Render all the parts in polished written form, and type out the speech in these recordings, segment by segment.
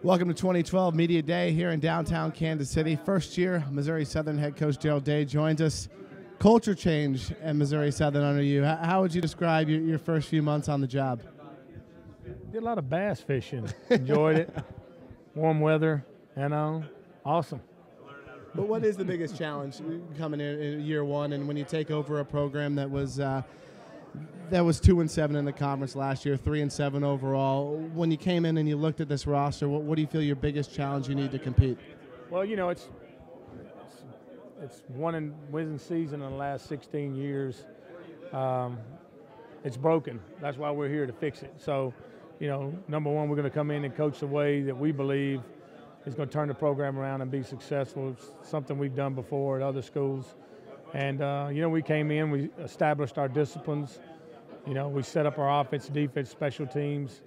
Welcome to 2012 Media Day here in downtown Kansas City. First year, Missouri Southern head coach Daryl Daye joins us. Culture change at Missouri Southern under you. How would you describe your first few months on the job? Did a lot of bass fishing. Enjoyed it. Warm weather, awesome. But what is the biggest challenge coming in year one, and when you take over a program that was 2-7 in the conference last year, 3-7 overall? When you came in and you looked at this roster, what do you feel your biggest challenge you need to compete? Well, it's one winning season in the last 16 years. It's broken. That's why we're here to fix it. So, number one, we're going to come in and coach the way that we believe is going to turn the program around and be successful. It's something we've done before at other schools. And, we came in, we established our disciplines. We set up our offense, defense, special teams,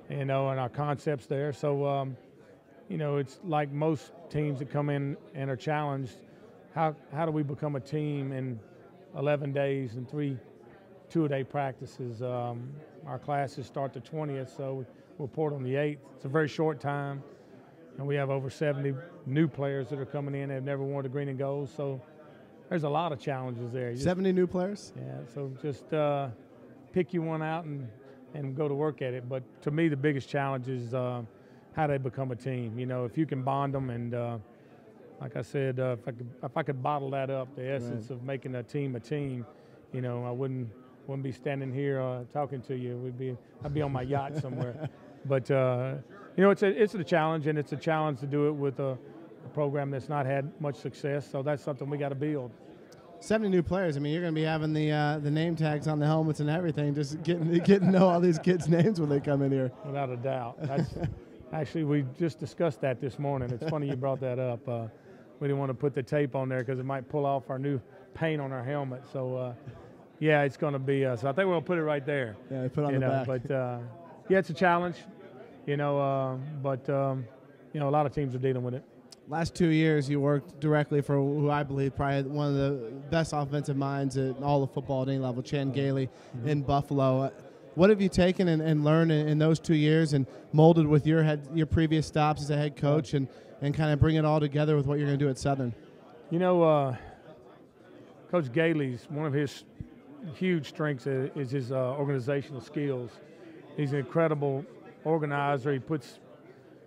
and our concepts there. So, it's like most teams that come in and are challenged. How do we become a team in 11 days and 3 two-a-day practices? Our classes start the 20th, so we'll report on the 8th. It's a very short time, and we have over 70 new players that are coming in that have never worn the green and gold. So there's a lot of challenges there. 70 new players? Yeah, so just pick you one out and go to work at it. But to me, the biggest challenge is how they become a team. If you can bond them, and like I said, if I could bottle that up, the essence of making a team, I wouldn't be standing here talking to you. I'd be on my yacht somewhere. But it's a challenge, and it's a challenge to do it with a program that's not had much success. So that's something we got to build. 70 new players. I mean, you're going to be having the name tags on the helmets and everything, just getting to know all these kids' names when they come in here. Without a doubt. Actually, we just discussed that this morning. It's funny you brought that up. We didn't want to put the tape on there because it might pull off our new paint on our helmet. So, yeah, it's going to be. So I think we'll put it right there. Yeah, put it on the back. But yeah, it's a challenge. But a lot of teams are dealing with it. Last 2 years, you worked directly for who I believe probably one of the best offensive minds at all of football at any level, Chan Gailey in Buffalo. What have you taken and learned in those 2 years and molded with your previous stops as a head coach and kind of bring it all together with what you're going to do at Southern? Coach Gailey's, one of his huge strengths is his organizational skills. He's an incredible organizer. He puts,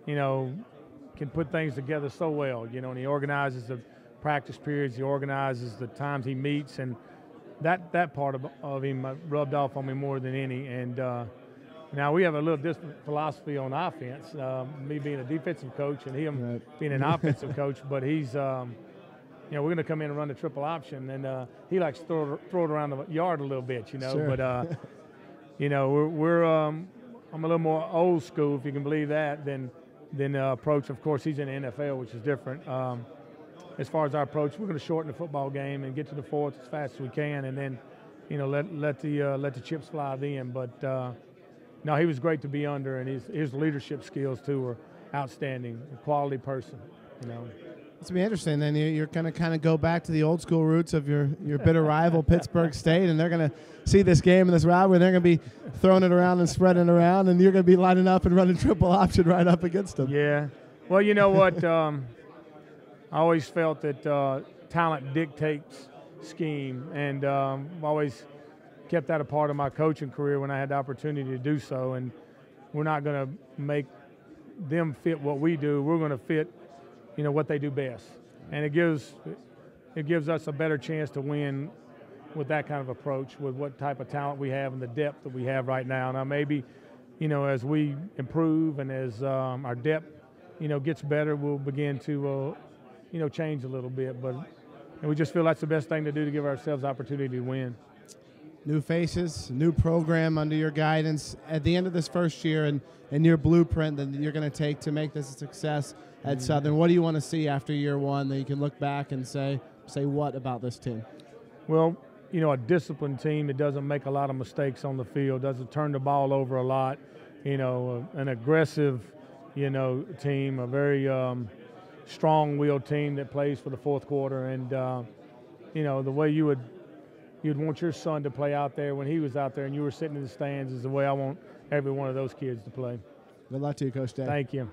can put things together so well, and he organizes the practice periods, he organizes the times he meets, and that part of him rubbed off on me more than any. And now we have a little different philosophy on offense, me being a defensive coach and him being an offensive coach, but he's, we're going to come in and run the triple option, and he likes to throw it around the yard a little bit, Sure. But, I'm a little more old school, if you can believe that, than approach. Of course, he's in the NFL, which is different. As far as our approach, we're going to shorten the football game and get to the fourth as fast as we can, and then, let the chips fly then. But no, he was great to be under, and his leadership skills too were outstanding. A quality person, It's going to be interesting. Then you're going to kind of go back to the old school roots of your bitter rival, Pittsburgh State, and they're going to see this game and this rivalry. They're going to be throwing it around and spreading it around, and you're going to be lining up and running triple option right up against them. Yeah. Well, you know what? I always felt that talent dictates scheme, and I've always kept that a part of my coaching career when I had the opportunity to do so. And we're not going to make them fit what we do. We're going to fit what they do best, and it gives us a better chance to win with that kind of approach, with what type of talent we have and the depth that we have right now. Now maybe, as we improve and as our depth, gets better, we'll begin to, change a little bit. But we just feel that's the best thing to do to give ourselves opportunity to win. New faces, new program under your guidance. At the end of this first year and your blueprint that you're going to take to make this a success at Southern, what do you want to see after year one that you can look back and say what about this team? Well, a disciplined team that doesn't make a lot of mistakes on the field, doesn't turn the ball over a lot, an aggressive, team, a very strong-willed team that plays for the fourth quarter. And, the way you'd want your son to play out there when he was out there and you were sitting in the stands is the way I want every one of those kids to play. Good luck to you, Coach Daye. Thank you.